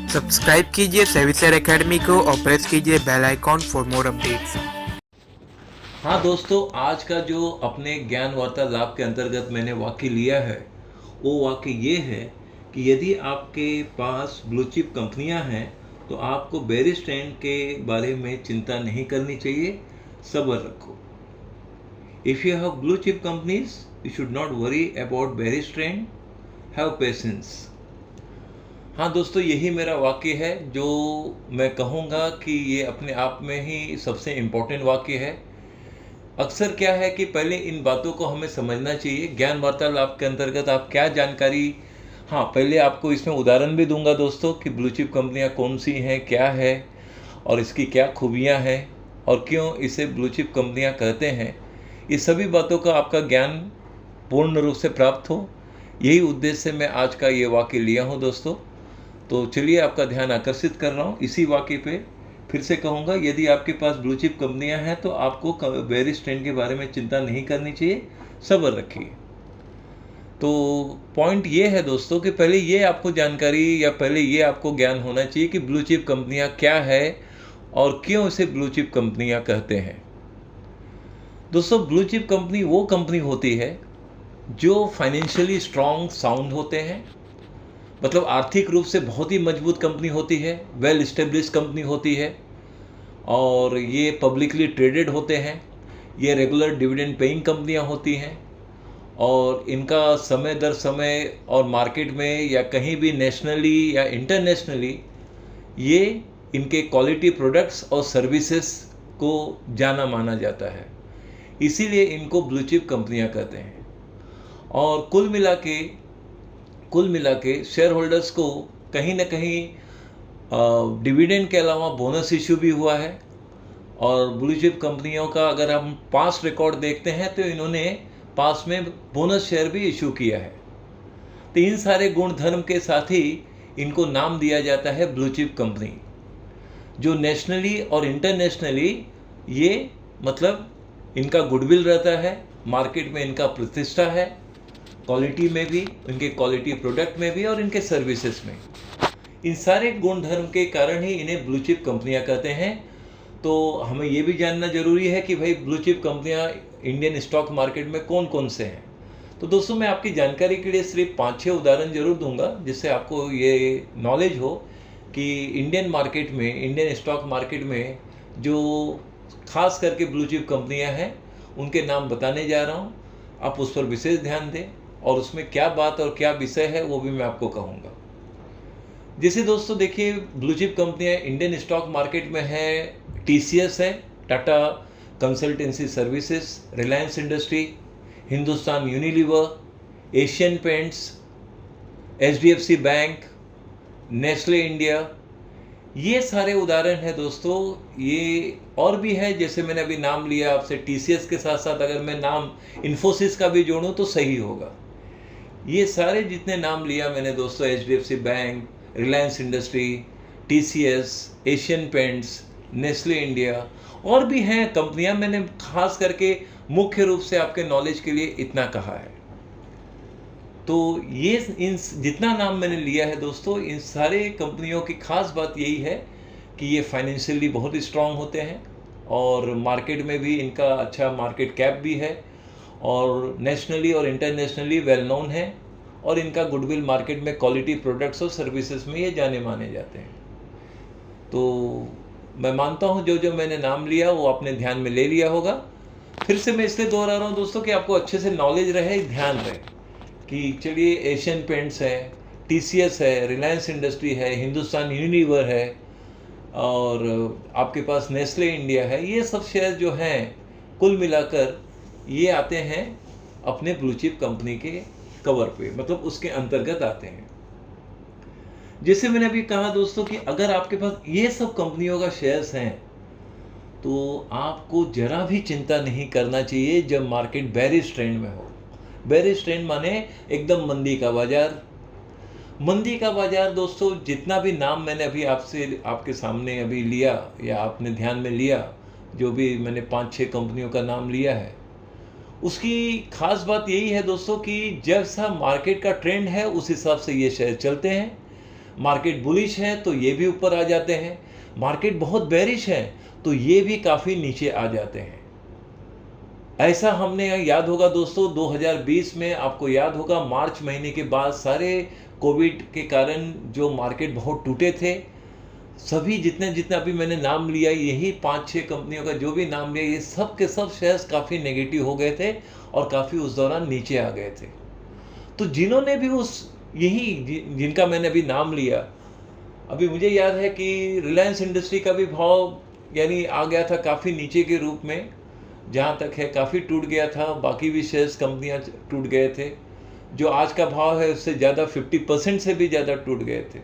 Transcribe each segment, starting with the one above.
Subscribe कीजिए सेविसर academy को और प्रेस कीजिए bell icon for more updates. हाँ दोस्तों, आज का जो अपने ज्ञान वार्तालाप के अंतर्गत मैंने वाक्य लिया है वो वाक्य ये है कि यदि आपके पास ब्लू चिप कंपनियां हैं तो आपको बेरिस ट्रेंड के बारे में चिंता नहीं करनी चाहिए, सब्र रखो। If you have blue chip companies you should not worry about berries trend, have patience. हाँ दोस्तों, यही मेरा वाक्य है जो मैं कहूँगा कि ये अपने आप में ही सबसे इम्पोर्टेंट वाक्य है। अक्सर क्या है कि पहले इन बातों को हमें समझना चाहिए। ज्ञान वार्तालाप के अंतर्गत आप क्या जानकारी, हाँ पहले आपको इसमें उदाहरण भी दूंगा दोस्तों कि ब्लू चिप कंपनियां कौन सी हैं, क्या है और इसकी क्या खूबियां हैं और क्यों इसे ब्लू चिप कंपनियां कहते हैं। ये सभी बातों का आपका ज्ञान पूर्ण रूप से प्राप्त हो, यही उद्देश्य से मैं आज का ये वाक्य लिया हूँ दोस्तों। तो चलिए, आपका ध्यान आकर्षित कर रहा हूँ इसी वाक्य पे। फिर से कहूँगा, यदि आपके पास ब्लू चिप कंपनियां हैं तो आपको बेरिस ट्रेंड के बारे में चिंता नहीं करनी चाहिए, सब्र रखिए। तो पॉइंट ये है दोस्तों कि पहले ये आपको जानकारी या पहले ये आपको ज्ञान होना चाहिए कि ब्लू चिप कंपनियां क्या है और क्यों इसे ब्लू चिप कंपनियां कहते हैं। दोस्तों, ब्लू चिप कंपनी वो कंपनी होती है जो फाइनेंशियली स्ट्रांग साउंड होते हैं, मतलब आर्थिक रूप से बहुत ही मजबूत कंपनी होती है, वेल इस्टेब्लिश कंपनी होती है और ये पब्लिकली ट्रेडेड होते हैं। ये रेगुलर डिविडेंड पेइंग कंपनियां होती हैं और इनका समय दर समय और मार्केट में या कहीं भी नेशनली या इंटरनेशनली ये इनके क्वालिटी प्रोडक्ट्स और सर्विसेज को जाना माना जाता है, इसीलिए इनको ब्लू चिप कंपनियां कहते हैं। और कुल मिला के शेयर होल्डर्स को कहीं ना कहीं डिविडेंड के अलावा बोनस इशू भी हुआ है। और ब्लू चिप कंपनियों का अगर हम पास्ट रिकॉर्ड देखते हैं तो इन्होंने पास्ट में बोनस शेयर भी इशू किया है। तो इन सारे गुण धर्म के साथ ही इनको नाम दिया जाता है ब्लू चिप कंपनी, जो नेशनली और इंटरनेशनली ये मतलब इनका गुडविल रहता है, मार्केट में इनका प्रतिष्ठा है, क्वालिटी में भी, इनके क्वालिटी प्रोडक्ट में भी और इनके सर्विसेज में। इन सारे गुण धर्म के कारण ही इन्हें ब्लू चिप कंपनियां कहते हैं। तो हमें ये भी जानना जरूरी है कि भाई ब्लू चिप कंपनियां इंडियन स्टॉक मार्केट में कौन कौन से हैं। तो दोस्तों, मैं आपकी जानकारी के लिए सिर्फ 5-6 उदाहरण जरूर दूंगा जिससे आपको ये नॉलेज हो कि इंडियन स्टॉक मार्केट में जो खास करके ब्लू चिप कंपनियां हैं उनके नाम बताने जा रहा हूँ। आप उस पर विशेष ध्यान दें और उसमें क्या बात और क्या विषय है वो भी मैं आपको कहूँगा। जैसे दोस्तों देखिए, ब्लू चिप कंपनियां इंडियन स्टॉक मार्केट में है, TCS है, Tata consultancy services, Reliance industry, Hindustan Unilever, Asian paints, HDFC bank, Nestle India. ये सारे उदाहरण हैं दोस्तों। ये और भी है, जैसे मैंने अभी नाम लिया आपसे TCS के साथ साथ अगर मैं नाम इन्फोसिस का भी जोड़ूं तो सही होगा। ये सारे जितने नाम लिया मैंने दोस्तों, HDFC bank, Reliance industry, TCS, Asian paints, Nestle India और भी हैं कंपनियां, मैंने खास करके मुख्य रूप से आपके नॉलेज के लिए इतना कहा है। तो ये इन जितना नाम मैंने लिया है दोस्तों, इन सारे कंपनियों की खास बात यही है कि ये फाइनेंशियली बहुत स्ट्रांग होते हैं और मार्केट में भी इनका अच्छा मार्केट कैप भी है और नेशनली और इंटरनेशनली वेल नोन है और इनका गुडविल मार्केट में क्वालिटी प्रोडक्ट्स और सर्विसेज में ये जाने माने जाते हैं। तो मैं मानता हूँ जो जो मैंने नाम लिया वो आपने ध्यान में ले लिया होगा। फिर से मैं इसलिए दोहरा रहा हूँ दोस्तों कि आपको अच्छे से नॉलेज रहे, ध्यान रहे कि चलिए एशियन पेंट्स है, TCS है, रिलायंस इंडस्ट्री है, हिंदुस्तान यूनिलीवर है और आपके पास नेस्ले इंडिया है। ये सब शेयर जो हैं कुल मिलाकर ये आते हैं अपने ब्लू चिप कंपनी के कवर पे, मतलब उसके अंतर्गत आते हैं। जैसे मैंने अभी कहा दोस्तों कि अगर आपके पास ये सब कंपनियों का शेयर्स हैं तो आपको जरा भी चिंता नहीं करना चाहिए जब मार्केट बेरिश ट्रेंड में हो। बेरिश ट्रेंड माने एकदम मंदी का बाजार। मंदी का बाजार दोस्तों, जितना भी नाम मैंने अभी आपके सामने अभी लिया या आपने ध्यान में लिया, जो भी मैंने 5-6 कंपनियों का नाम लिया है, उसकी खास बात यही है दोस्तों कि जैसा मार्केट का ट्रेंड है उस हिसाब से ये शेयर चलते हैं। मार्केट बुलिश है तो ये भी ऊपर आ जाते हैं, मार्केट बहुत बेरिश है तो ये भी काफ़ी नीचे आ जाते हैं। ऐसा हमने याद होगा दोस्तों 2020 में, आपको याद होगा मार्च महीने के बाद सारे कोविड के कारण जो मार्केट बहुत टूटे थे, सभी जितने जितने अभी मैंने नाम लिया, यही 5-6 कंपनियों का जो भी नाम लिया, ये सब के सब शेयर्स काफ़ी नेगेटिव हो गए थे और काफ़ी उस दौरान नीचे आ गए थे। तो जिन्होंने भी जिनका मैंने अभी नाम लिया, अभी मुझे याद है कि रिलायंस इंडस्ट्री का भी भाव यानी आ गया था काफ़ी नीचे के रूप में, जहाँ तक है काफ़ी टूट गया था, बाकी भी शेयर्स कंपनियाँ टूट गए थे, जो आज का भाव है उससे ज़्यादा 50% से भी ज़्यादा टूट गए थे।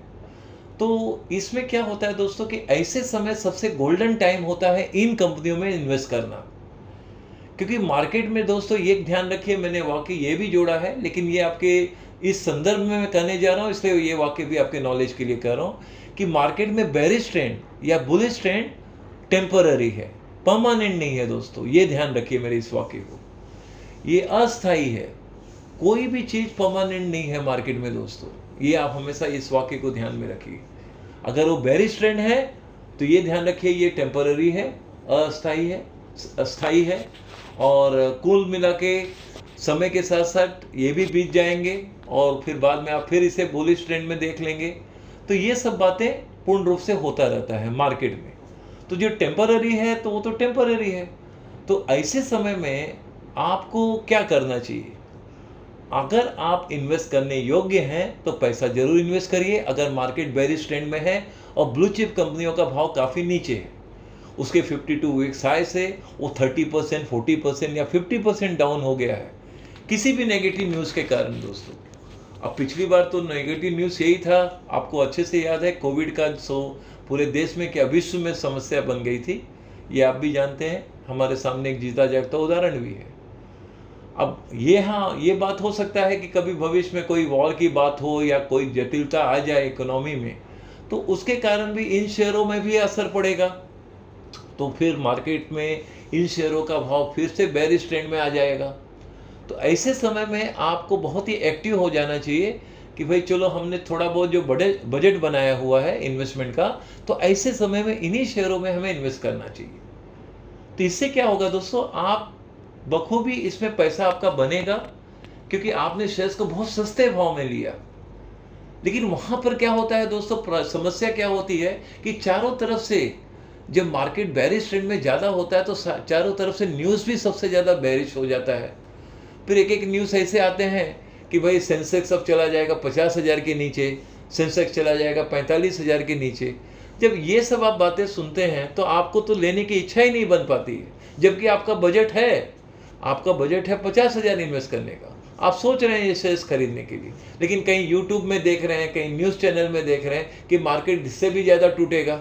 तो इसमें क्या होता है दोस्तों कि ऐसे समय सबसे गोल्डन टाइम होता है इन कंपनियों में इन्वेस्ट करना, क्योंकि मार्केट में दोस्तों ये ध्यान रखिए, मैंने वाकई ये भी जोड़ा है, लेकिन ये आपके इस संदर्भ में मैं कहने जा रहा हूँ, इसलिए ये वाकई भी आपके नॉलेज के लिए कह रहा हूँ कि मार्केट में बेरिश ट्रेंड या बुलिश ट्रेंड टेम्पररी है, परमानेंट नहीं है दोस्तों। ये ध्यान रखिए मेरे इस वाक्य को, ये अस्थायी है, कोई भी चीज़ परमानेंट नहीं है मार्केट में दोस्तों। ये आप हमेशा इस वाक्य को ध्यान में रखिए। अगर वो बेरिश ट्रेंड है तो ये ध्यान रखिए ये टेम्पररी है, अस्थायी है, और कुल मिला के समय के साथ साथ ये भी बीत जाएंगे और फिर बाद में आप फिर इसे बुलिश ट्रेंड में देख लेंगे। तो ये सब बातें पूर्ण रूप से होता रहता है मार्केट में। तो जो टेम्पररी है तो वो तो टेम्पररी है। तो ऐसे समय में आपको क्या करना चाहिए? अगर आप इन्वेस्ट करने योग्य हैं तो पैसा जरूर इन्वेस्ट करिए। अगर मार्केट बेरिश ट्रेंड में है और ब्लू चिप कंपनियों का भाव काफ़ी नीचे है, उसके 52 वीक्स हाई से वो 30%, 40% या 50% डाउन हो गया है किसी भी नेगेटिव न्यूज़ के कारण दोस्तों। अब पिछली बार तो नेगेटिव न्यूज़ यही था, आपको अच्छे से याद है, कोविड का पूरे देश में क्या विश्व में समस्या बन गई थी, ये आप भी जानते हैं। हमारे सामने एक जीता जागता उदाहरण भी है। अब ये बात हो सकता है कि कभी भविष्य में कोई वॉर की बात हो या कोई जटिलता आ जाए इकोनॉमी में, तो उसके कारण भी इन शेयरों में भी असर पड़ेगा, तो फिर मार्केट में इन शेयरों का भाव फिर से बेरिश ट्रेंड में आ जाएगा। तो ऐसे समय में आपको बहुत ही एक्टिव हो जाना चाहिए कि भाई चलो हमने थोड़ा बहुत जो बजट बनाया हुआ है इन्वेस्टमेंट का, तो ऐसे समय में इन्हीं शेयरों में हमें इन्वेस्ट करना चाहिए। तो इससे क्या होगा दोस्तों, आप बखूबी इसमें पैसा आपका बनेगा, क्योंकि आपने शेयर्स को बहुत सस्ते भाव में लिया। लेकिन वहां पर क्या होता है दोस्तों, समस्या क्या होती है कि चारों तरफ से जब मार्केट बेरिश ट्रेंड में ज़्यादा होता है तो चारों तरफ से न्यूज़ भी सबसे ज़्यादा बेरिश हो जाता है। फिर एक एक न्यूज़ ऐसे आते हैं कि भाई सेंसेक्स अब चला जाएगा 50,000 के नीचे, सेंसेक्स चला जाएगा 45,000 के नीचे। जब ये सब आप बातें सुनते हैं तो आपको तो लेने की इच्छा ही नहीं बन पाती है, जबकि आपका बजट है 50,000 इन्वेस्ट करने का। आप सोच रहे हैं ये शेयर्स खरीदने के लिए, लेकिन कहीं यूट्यूब में देख रहे हैं, कहीं न्यूज़ चैनल में देख रहे हैं कि मार्केट इससे भी ज़्यादा टूटेगा।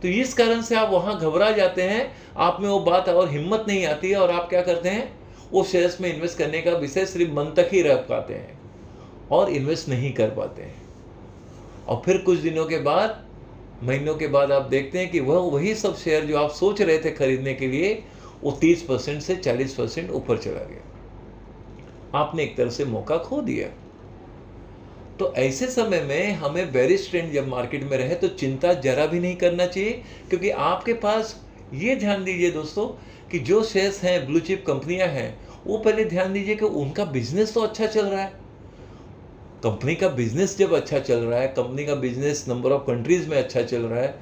तो इस कारण से आप वहाँ घबरा जाते हैं, आप में वो बात और हिम्मत नहीं आती है, और आप क्या करते हैं, वो शेयर्स में इन्वेस्ट करने का विषय सिर्फ मन तक ही रख पाते हैं और इन्वेस्ट नहीं कर पाते हैं। और फिर कुछ दिनों के बाद, महीनों के बाद आप देखते हैं कि वही सब शेयर जो आप सोच रहे थे खरीदने के लिए, वो 30% से 40% ऊपर चला गया। आपने एक तरह से मौका खो दिया। तो ऐसे समय में हमें बेरिश ट्रेंड जब मार्केट में रहे तो चिंता जरा भी नहीं करना चाहिए, क्योंकि आपके पास, ये ध्यान दीजिए दोस्तों कि जो शेयर्स हैं, ब्लू चिप कंपनियां हैं, वो पहले ध्यान दीजिए कि उनका बिजनेस तो अच्छा चल रहा है। कंपनी का बिजनेस जब अच्छा चल रहा है, कंपनी का बिजनेस नंबर ऑफ कंट्रीज में अच्छा चल रहा है,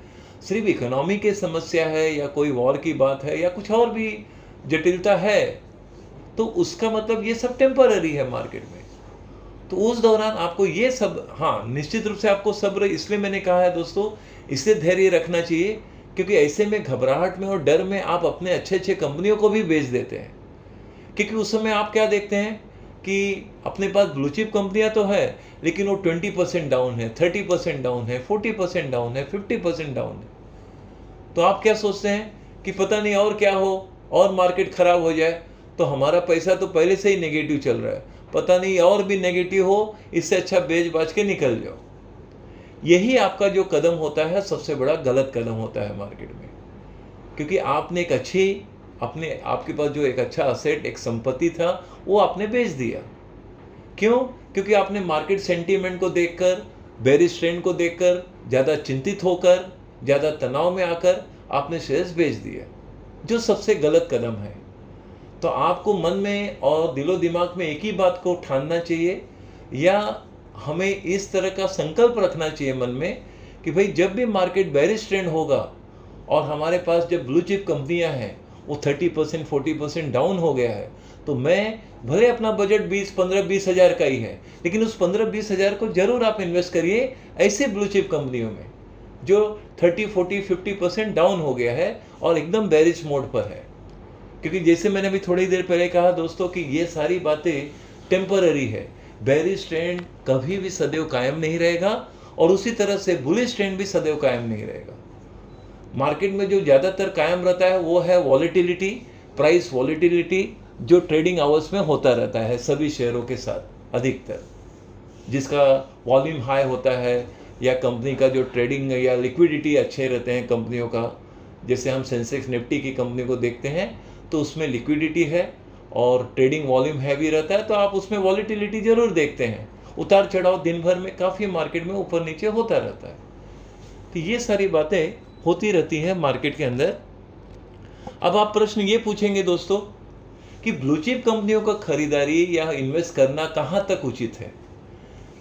सिर्फ इकोनॉमी की समस्या है या कोई वॉर की बात है या कुछ और भी जटिलता है, तो उसका मतलब ये सब टेम्पररी है मार्केट में। तो उस दौरान आपको ये सब, हाँ निश्चित रूप से आपको सब्र, इसलिए मैंने कहा है दोस्तों, इसलिए धैर्य रखना चाहिए, क्योंकि ऐसे में घबराहट में और डर में आप अपने अच्छे कंपनियों को भी बेच देते हैं। क्योंकि उस समय आप क्या देखते हैं कि अपने पास ब्लू चिप कंपनियां तो है, लेकिन वो 20% डाउन है, 30% डाउन है, 40% डाउन है, 50% डाउन है। तो आप क्या सोचते हैं कि पता नहीं और क्या हो, और मार्केट खराब हो जाए, तो हमारा पैसा तो पहले से ही नेगेटिव चल रहा है, पता नहीं और भी नेगेटिव हो, इससे अच्छा बेच बाच के निकल जाओ। यही आपका जो कदम होता है सबसे बड़ा गलत कदम होता है मार्केट में, क्योंकि आपने आपके पास जो एक अच्छा असेट, एक संपत्ति था, वो आपने बेच दिया। क्यों? क्योंकि आपने मार्केट सेंटीमेंट को देखकर बेरिश ट्रेंड को देखकर, ज़्यादा चिंतित होकर, ज़्यादा तनाव में आकर आपने शेयर्स बेच दिए, जो सबसे गलत कदम है। तो आपको मन में और दिलो दिमाग में एक ही बात को ठानना चाहिए, या हमें इस तरह का संकल्प रखना चाहिए मन में कि भाई जब भी मार्केट बेरिश ट्रेंड होगा और हमारे पास जब ब्लू चिप कंपनियां हैं वो 30% 40% डाउन हो गया है, तो मैं भले अपना बजट 20 हज़ार का ही है, लेकिन उस 15-20 हज़ार को जरूर आप इन्वेस्ट करिए ऐसे ब्लू चिप कंपनियों में जो 30-40-50% डाउन हो गया है और एकदम बेरिश मोड पर है। क्योंकि जैसे मैंने अभी थोड़ी देर पहले कहा दोस्तों कि ये सारी बातें टेम्पररी है। बेरिश ट्रेंड कभी भी सदैव कायम नहीं रहेगा और उसी तरह से बुलिश ट्रेंड भी सदैव कायम नहीं रहेगा। मार्केट में जो ज़्यादातर कायम रहता है वो है वॉलेटिलिटी, प्राइस वॉलेटिलिटी, जो ट्रेडिंग आवर्स में होता रहता है सभी शेयरों के साथ अधिकतर, जिसका वॉल्यूम हाई होता है या कंपनी का जो ट्रेडिंग या लिक्विडिटी अच्छे रहते हैं कंपनियों का। जैसे हम सेंसेक्स निफ्टी की कंपनी को देखते हैं तो उसमें लिक्विडिटी है और ट्रेडिंग वॉल्यूम हैवी रहता है, तो आप उसमें वॉलेटिलिटी जरूर देखते हैं। उतार चढ़ाव दिन भर में काफ़ी मार्केट में ऊपर नीचे होता रहता है। तो ये सारी बातें होती रहती हैं मार्केट के अंदर। अब आप प्रश्न ये पूछेंगे दोस्तों कि ब्लू चिप कंपनियों का खरीदारी या इन्वेस्ट करना कहाँ तक उचित है।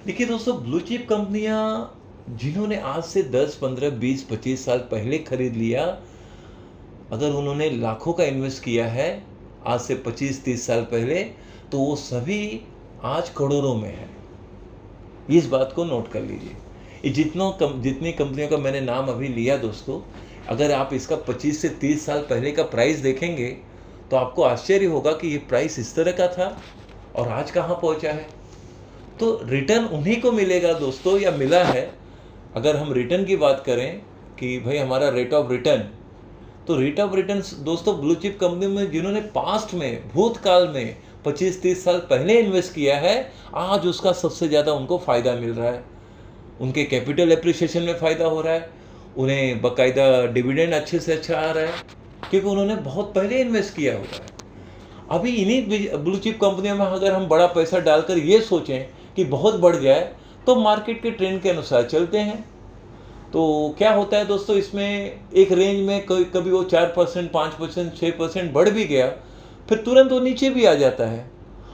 देखिए दोस्तों, ब्लू चिप कंपनियां जिन्होंने आज से 10, 15, 20, 25 साल पहले खरीद लिया, अगर उन्होंने लाखों का इन्वेस्ट किया है आज से 25-30 साल पहले, तो वो सभी आज करोड़ों में है। इस बात को नोट कर लीजिए। ये जितनी कंपनियों का मैंने नाम अभी लिया दोस्तों, अगर आप इसका 25 से 30 साल पहले का प्राइस देखेंगे तो आपको आश्चर्य होगा कि ये प्राइस इस तरह का था और आज कहाँ पहुँचा है। तो रिटर्न उन्हीं को मिलेगा दोस्तों, या मिला है। अगर हम रिटर्न की बात करें कि भाई हमारा रेट ऑफ रिटर्न, तो रेट ऑफ रिटर्न दोस्तों ब्लू चिप कंपनी में जिन्होंने पास्ट में, भूतकाल में 25-30 साल पहले इन्वेस्ट किया है, आज उसका सबसे ज़्यादा उनको फ़ायदा मिल रहा है। उनके कैपिटल एप्रिसिएशन में फ़ायदा हो रहा है, उन्हें बाकायदा डिविडेंड अच्छे से अच्छा आ रहा है, क्योंकि उन्होंने बहुत पहले इन्वेस्ट किया हुआ है। अभी इन्हीं ब्लू चिप कंपनियों में अगर हम बड़ा पैसा डालकर ये सोचें कि बहुत बढ़ जाए, तो मार्केट के ट्रेंड के अनुसार चलते हैं। तो क्या होता है दोस्तों, इसमें एक रेंज में कभी वो 4%, 5%, 6% बढ़ भी गया, फिर तुरंत वो नीचे भी आ जाता है,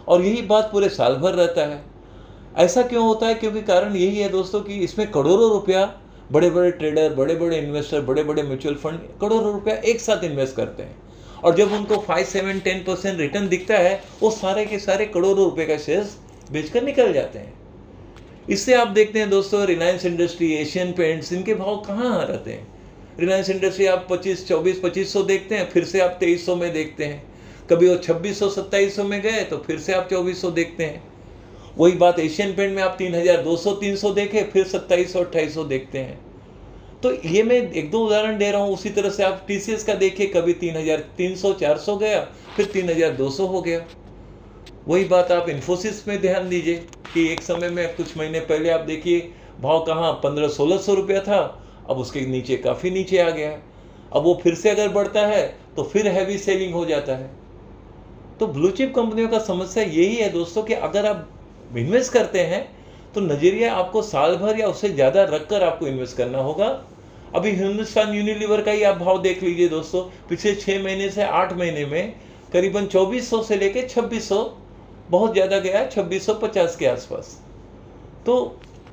और यही बात पूरे साल भर रहता है। ऐसा क्यों होता है? क्योंकि कारण यही है दोस्तों कि इसमें करोड़ों रुपया बड़े बड़े ट्रेडर, बड़े बड़े इन्वेस्टर, बड़े बड़े म्यूचुअल फंड करोड़ों रुपया एक साथ इन्वेस्ट करते हैं, और जब उनको 5, 7, 10% रिटर्न दिखता है, वो सारे के सारे करोड़ों रुपए का शेयर्स बेचकर निकल जाते हैं। इससे आप देखते हैं दोस्तों, रिलायंस इंडस्ट्री, एशियन पेंट्स, इनके भाव कहाँ रहते हैं। रिलायंस इंडस्ट्री आप 2500 देखते हैं, फिर से आप 2300 में देखते हैं। कभी वो 2600-2700 में गए तो फिर से आप 2400 देखते हैं। वही बात एशियन पेंट में आप 3200-300 देखे, फिर 2700-2800 देखते हैं। तो ये मैं 1-2 उदाहरण दे रहा हूँ। उसी तरह से आप टीसीएस का देखिए, कभी 3300-400 गया, फिर 3200 हो गया। वही बात आप इन्फोसिस में ध्यान दीजिए कि एक समय में कुछ महीने पहले आप देखिए भाव कहाँ 1500-1600 रुपया था, अब उसके नीचे काफ़ी नीचे आ गया है। अब वो फिर से अगर बढ़ता है तो फिर हैवी सेलिंग हो जाता है। तो ब्लू चिप कंपनियों का समस्या यही है दोस्तों कि अगर आप इन्वेस्ट करते हैं तो नजरिया आपको साल भर या उससे ज़्यादा रखकर आपको इन्वेस्ट करना होगा। अभी हिंदुस्तान यूनिलीवर का ही आप भाव देख लीजिए दोस्तों, पिछले 6 महीने से 8 महीने में करीबन 2400 से लेके 2600, बहुत ज़्यादा गया है 2650 के आसपास। तो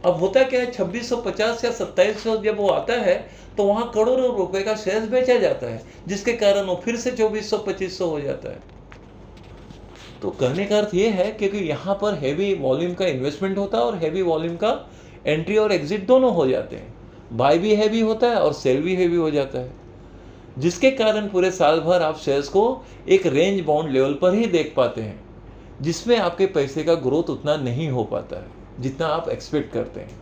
अब होता क्या है, 2650 या 2700 जब वो आता है तो वहाँ करोड़ों रुपए का शेयर्स बेचा जाता है, जिसके कारण वो फिर से 2400-2500 हो जाता है। तो कहने का अर्थ ये है क्योंकि यहाँ पर हैवी वॉल्यूम का इन्वेस्टमेंट होता है और हैवी वॉल्यूम का एंट्री और एग्जिट दोनों हो जाते हैं। बाय भी हैवी होता है और सेल भी हैवी हो जाता है, जिसके कारण पूरे साल भर आप शेयर्स को एक रेंज बाउंड लेवल पर ही देख पाते हैं, जिसमें आपके पैसे का ग्रोथ उतना नहीं हो पाता है जितना आप एक्सपेक्ट करते हैं।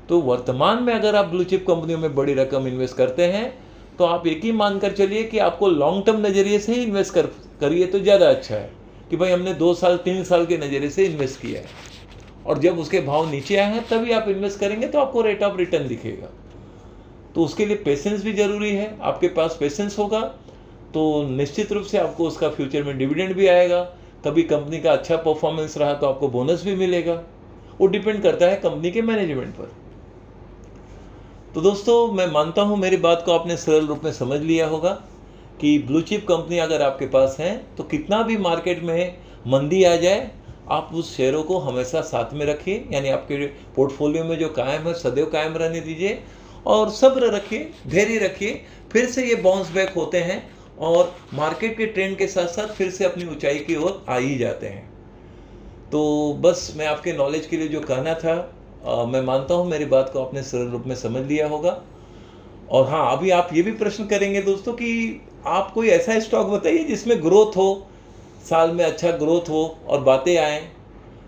तो वर्तमान में अगर आप ब्लू चिप कंपनियों में बड़ी रकम इन्वेस्ट करते हैं तो आप एक ही मानकर चलिए कि आपको लॉन्ग टर्म नज़रिए से ही इन्वेस्ट करिए तो ज़्यादा अच्छा है कि भाई हमने 2 साल 3 साल के नज़रिए से इन्वेस्ट किया है, और जब उसके भाव नीचे आए हैं तभी आप इन्वेस्ट करेंगे तो आपको रेट ऑफ रिटर्न दिखेगा। तो उसके लिए पेशेंस भी ज़रूरी है। आपके पास पेशेंस होगा तो निश्चित रूप से आपको उसका फ्यूचर में डिविडेंड भी आएगा। कभी कंपनी का अच्छा परफॉर्मेंस रहा तो आपको बोनस भी मिलेगा। वो डिपेंड करता है कंपनी के मैनेजमेंट पर। तो दोस्तों, मैं मानता हूँ मेरी बात को आपने सरल रूप में समझ लिया होगा कि ब्लू चिप कंपनी अगर आपके पास है तो कितना भी मार्केट में मंदी आ जाए, आप उस शेयरों को हमेशा साथ में रखिए, यानी आपके पोर्टफोलियो में जो कायम है सदैव कायम रहने दीजिए और सब्र रखिए, धैर्य रखिए। फिर से ये बाउंस बैक होते हैं और मार्केट के ट्रेंड के साथ साथ फिर से अपनी ऊंचाई की ओर आ ही जाते हैं। तो बस मैं आपके नॉलेज के लिए जो कहना था, मैं मानता हूँ मेरी बात को आपने सरल रूप में समझ लिया होगा। और हाँ, अभी आप ये भी प्रश्न करेंगे दोस्तों कि आप कोई ऐसा स्टॉक बताइए जिसमें ग्रोथ हो, साल में अच्छा ग्रोथ हो और बातें आएँ।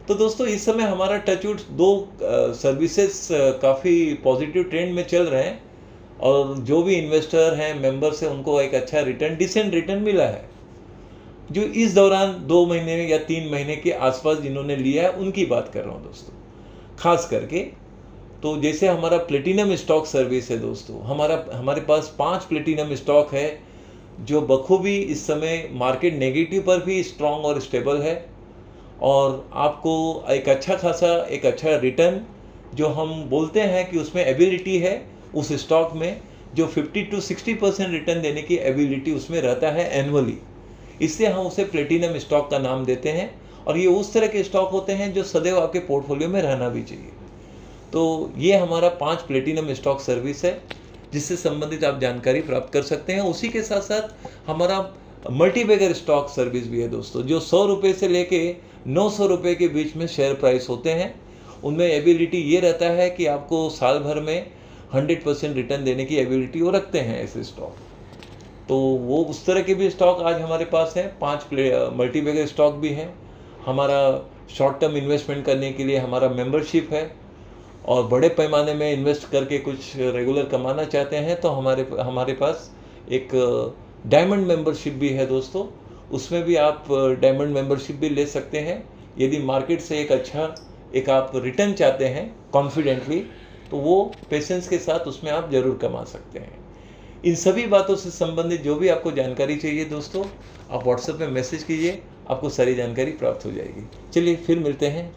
तो दोस्तों, इस समय हमारा टचवुड 2 सर्विसेज काफ़ी पॉजिटिव ट्रेंड में चल रहे हैं और जो भी इन्वेस्टर हैं, मेंबर्स हैं, उनको एक अच्छा रिटर्न, डिसेंट रिटर्न मिला है। जो इस दौरान 2 महीने या 3 महीने के आसपास जिन्होंने लिया है उनकी बात कर रहा हूँ दोस्तों, खास करके। तो जैसे हमारा प्लेटिनम स्टॉक सर्विस है दोस्तों, हमारे पास 5 प्लेटिनम स्टॉक है जो बखूबी इस समय मार्केट नेगेटिव पर भी स्ट्रांग और स्टेबल है और आपको एक अच्छा रिटर्न, जो हम बोलते हैं कि उसमें एबिलिटी है उस स्टॉक में, जो 50 to 60% रिटर्न देने की एबिलिटी उसमें रहता है एनुअली, इसलिए हम उसे प्लेटिनम स्टॉक का नाम देते हैं। और ये उस तरह के स्टॉक होते हैं जो सदैव आपके पोर्टफोलियो में रहना भी चाहिए। तो ये हमारा 5 प्लेटिनम स्टॉक सर्विस है जिससे संबंधित आप जानकारी प्राप्त कर सकते हैं। उसी के साथ साथ हमारा मल्टीबैगर स्टॉक सर्विस भी है दोस्तों, जो 100 रुपये से लेके 900 रुपये के बीच में शेयर प्राइस होते हैं। उनमें एबिलिटी ये रहता है कि आपको साल भर में 100% रिटर्न देने की एबिलिटी वो रखते हैं ऐसे स्टॉक। तो वो उस तरह के भी स्टॉक आज हमारे पास हैं। 5 मल्टीबैगर स्टॉक भी हैं। हमारा शॉर्ट टर्म इन्वेस्टमेंट करने के लिए हमारा मेंबरशिप है और बड़े पैमाने में इन्वेस्ट करके कुछ रेगुलर कमाना चाहते हैं तो हमारे पास एक डायमंड मेंबरशिप भी है दोस्तों। उसमें भी आप डायमंड मेंबरशिप भी ले सकते हैं। यदि मार्केट से एक आप रिटर्न चाहते हैं कॉन्फिडेंटली, तो वो पेशेंस के साथ उसमें आप ज़रूर कमा सकते हैं। इन सभी बातों से संबंधित जो भी आपको जानकारी चाहिए दोस्तों, आप व्हाट्सएप में मैसेज कीजिए, आपको सारी जानकारी प्राप्त हो जाएगी। चलिए फिर मिलते हैं।